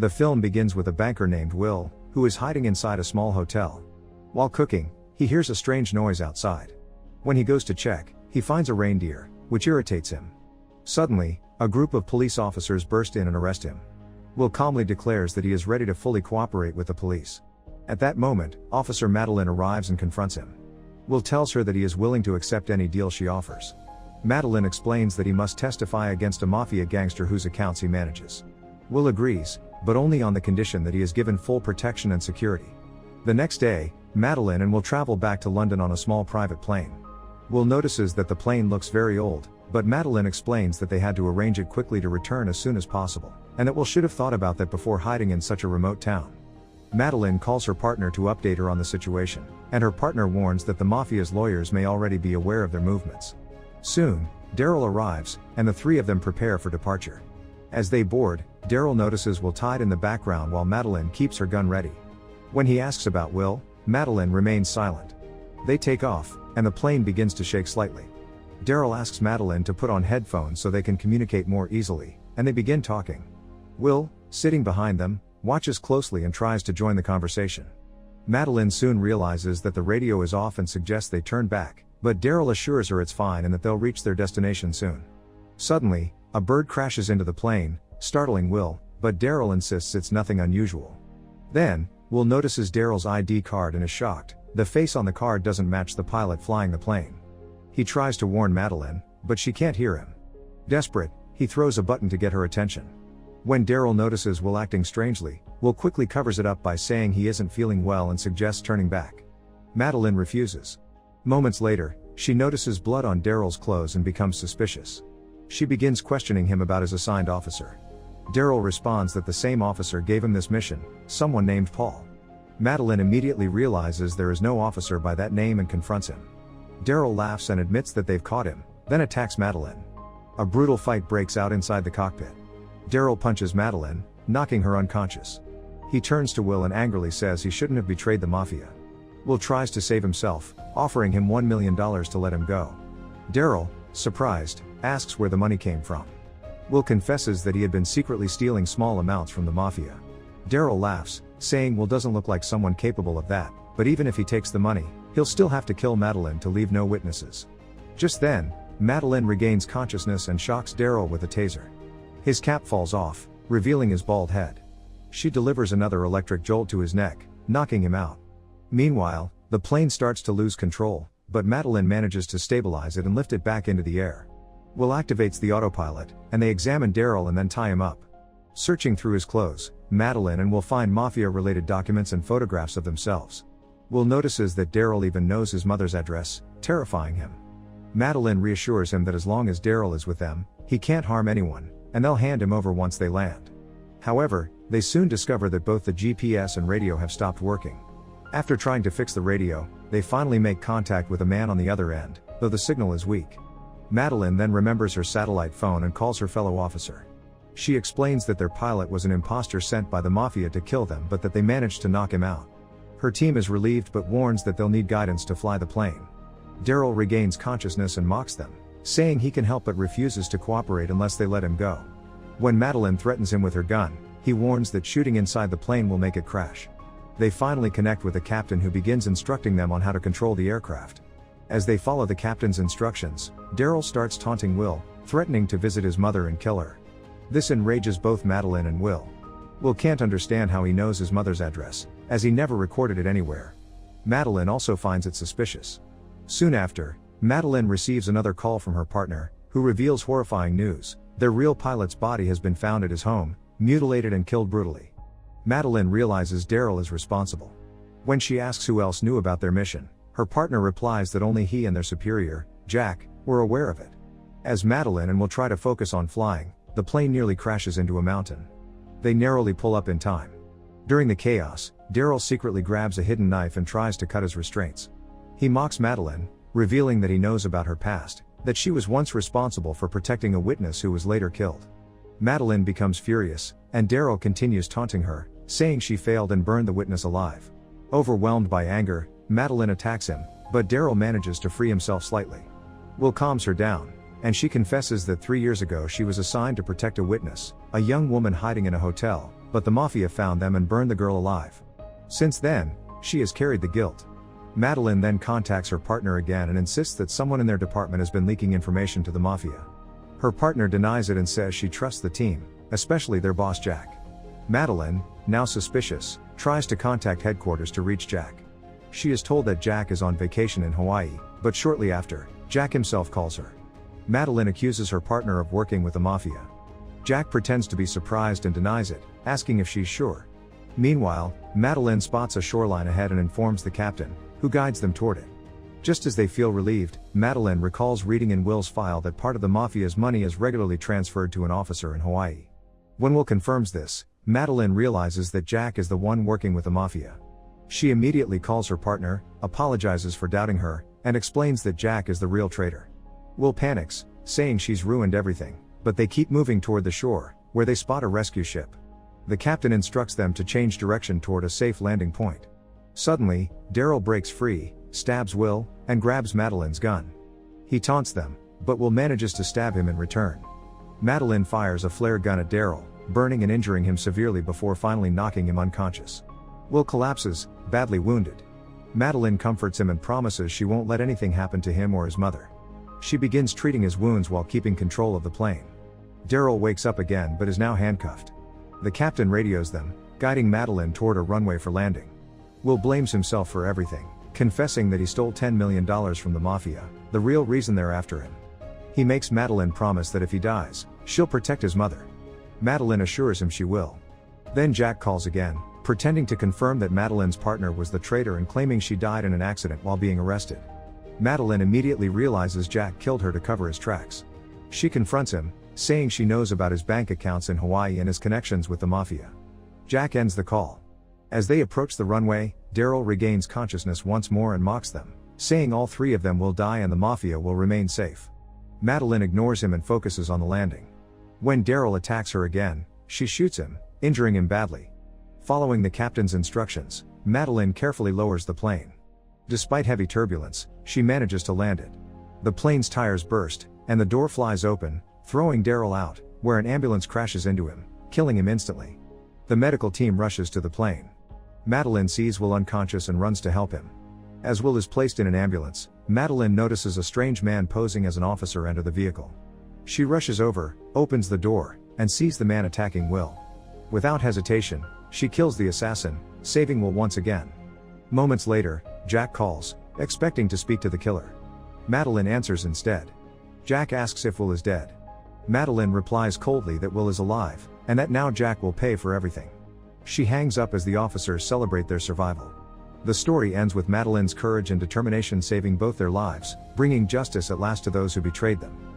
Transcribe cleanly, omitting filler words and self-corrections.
The film begins with a banker named Will, who is hiding inside a small hotel. While cooking, he hears a strange noise outside. When he goes to check, he finds a reindeer, which irritates him. Suddenly, a group of police officers burst in and arrest him. Will calmly declares that he is ready to fully cooperate with the police. At that moment, Officer Madolyn arrives and confronts him. Will tells her that he is willing to accept any deal she offers. Madolyn explains that he must testify against a mafia gangster whose accounts he manages. Will agrees, but only on the condition that he is given full protection and security. The next day, Madolyn and Will travel back to London on a small private plane. Will notices that the plane looks very old, but Madolyn explains that they had to arrange it quickly to return as soon as possible, and that Will should have thought about that before hiding in such a remote town. Madolyn calls her partner to update her on the situation, and her partner warns that the mafia's lawyers may already be aware of their movements. Soon, Daryl arrives, and the three of them prepare for departure. As they board, Daryl notices Will tied in the background while Madolyn keeps her gun ready. When he asks about Will, Madolyn remains silent. They take off, and the plane begins to shake slightly. Daryl asks Madolyn to put on headphones so they can communicate more easily, and they begin talking. Will, sitting behind them, watches closely and tries to join the conversation. Madolyn soon realizes that the radio is off and suggests they turn back, but Daryl assures her it's fine and that they'll reach their destination soon. Suddenly, a bird crashes into the plane, startling Will, but Daryl insists it's nothing unusual. Then, Will notices Daryl's ID card and is shocked. The face on the card doesn't match the pilot flying the plane. He tries to warn Madolyn, but she can't hear him. Desperate, he throws a button to get her attention. When Daryl notices Will acting strangely, Will quickly covers it up by saying he isn't feeling well and suggests turning back. Madolyn refuses. Moments later, she notices blood on Daryl's clothes and becomes suspicious. She begins questioning him about his assigned officer. Daryl responds that the same officer gave him this mission, someone named Paul. Madolyn immediately realizes there is no officer by that name and confronts him. Daryl laughs and admits that they've caught him, then attacks Madolyn. A brutal fight breaks out inside the cockpit. Daryl punches Madolyn, knocking her unconscious. He turns to Will and angrily says he shouldn't have betrayed the mafia. Will tries to save himself, offering him $1 million to let him go. Daryl, surprised, asks where the money came from. Will confesses that he had been secretly stealing small amounts from the mafia. Daryl laughs, saying Will doesn't look like someone capable of that, but even if he takes the money, he'll still have to kill Madolyn to leave no witnesses. Just then, Madolyn regains consciousness and shocks Daryl with a taser. His cap falls off, revealing his bald head. She delivers another electric jolt to his neck, knocking him out. Meanwhile, the plane starts to lose control, but Madolyn manages to stabilize it and lift it back into the air. Will activates the autopilot, and they examine Daryl and then tie him up. Searching through his clothes, Madolyn and Will find mafia-related documents and photographs of themselves. Will notices that Daryl even knows his mother's address, terrifying him. Madolyn reassures him that as long as Daryl is with them, he can't harm anyone, and they'll hand him over once they land. However, they soon discover that both the GPS and radio have stopped working. After trying to fix the radio, they finally make contact with a man on the other end, though the signal is weak. Madolyn then remembers her satellite phone and calls her fellow officer. She explains that their pilot was an imposter sent by the mafia to kill them but that they managed to knock him out. Her team is relieved but warns that they'll need guidance to fly the plane. Daryl regains consciousness and mocks them, saying he can help but refuses to cooperate unless they let him go. When Madolyn threatens him with her gun, he warns that shooting inside the plane will make it crash. They finally connect with the captain who begins instructing them on how to control the aircraft. As they follow the captain's instructions, Daryl starts taunting Will, threatening to visit his mother and kill her. This enrages both Madolyn and Will. Will can't understand how he knows his mother's address, as he never recorded it anywhere. Madolyn also finds it suspicious. Soon after, Madolyn receives another call from her partner, who reveals horrifying news. Their real pilot's body has been found at his home, mutilated and killed brutally. Madolyn realizes Daryl is responsible. When she asks who else knew about their mission, her partner replies that only he and their superior, Jack, were aware of it. As Madolyn and Will try to focus on flying, the plane nearly crashes into a mountain. They narrowly pull up in time. During the chaos, Daryl secretly grabs a hidden knife and tries to cut his restraints. He mocks Madolyn, revealing that he knows about her past, that she was once responsible for protecting a witness who was later killed. Madolyn becomes furious, and Daryl continues taunting her, saying she failed and burned the witness alive. Overwhelmed by anger, Madolyn attacks him, but Daryl manages to free himself slightly. Will calms her down, and she confesses that 3 years ago she was assigned to protect a witness, a young woman hiding in a hotel, but the mafia found them and burned the girl alive. Since then, she has carried the guilt. Madolyn then contacts her partner again and insists that someone in their department has been leaking information to the mafia. Her partner denies it and says she trusts the team, especially their boss Jack. Madolyn, now suspicious, tries to contact headquarters to reach Jack. She is told that Jack is on vacation in Hawaii, but shortly after, Jack himself calls her. Madolyn accuses her partner of working with the mafia. Jack pretends to be surprised and denies it, asking if she's sure. Meanwhile, Madolyn spots a shoreline ahead and informs the captain, who guides them toward it. Just as they feel relieved, Madolyn recalls reading in Will's file that part of the mafia's money is regularly transferred to an officer in Hawaii. When Will confirms this, Madolyn realizes that Jack is the one working with the mafia. She immediately calls her partner, apologizes for doubting her, and explains that Jack is the real traitor. Will panics, saying she's ruined everything, but they keep moving toward the shore, where they spot a rescue ship. The captain instructs them to change direction toward a safe landing point. Suddenly, Daryl breaks free, stabs Will, and grabs Madolyn's gun. He taunts them, but Will manages to stab him in return. Madolyn fires a flare gun at Daryl, burning and injuring him severely before finally knocking him unconscious. Will collapses, badly wounded. Madolyn comforts him and promises she won't let anything happen to him or his mother. She begins treating his wounds while keeping control of the plane. Daryl wakes up again but is now handcuffed. The captain radios them, guiding Madolyn toward a runway for landing. Will blames himself for everything, confessing that he stole $10 million from the mafia, the real reason they're after him. He makes Madolyn promise that if he dies, she'll protect his mother. Madolyn assures him she will. Then Jack calls again, pretending to confirm that Madolyn's partner was the traitor and claiming she died in an accident while being arrested. Madolyn immediately realizes Jack killed her to cover his tracks. She confronts him, saying she knows about his bank accounts in Hawaii and his connections with the mafia. Jack ends the call. As they approach the runway, Daryl regains consciousness once more and mocks them, saying all three of them will die and the mafia will remain safe. Madolyn ignores him and focuses on the landing. When Daryl attacks her again, she shoots him, injuring him badly. Following the captain's instructions, Madolyn carefully lowers the plane. Despite heavy turbulence, she manages to land it. The plane's tires burst, and the door flies open, throwing Daryl out, where an ambulance crashes into him, killing him instantly. The medical team rushes to the plane. Madolyn sees Will unconscious and runs to help him. As Will is placed in an ambulance, Madolyn notices a strange man posing as an officer enter the vehicle. She rushes over, opens the door, and sees the man attacking Will. Without hesitation, she kills the assassin, saving Will once again. Moments later, Jack calls, expecting to speak to the killer. Madolyn answers instead. Jack asks if Will is dead. Madolyn replies coldly that Will is alive, and that now Jack will pay for everything. She hangs up as the officers celebrate their survival. The story ends with Madolyn's courage and determination saving both their lives, bringing justice at last to those who betrayed them.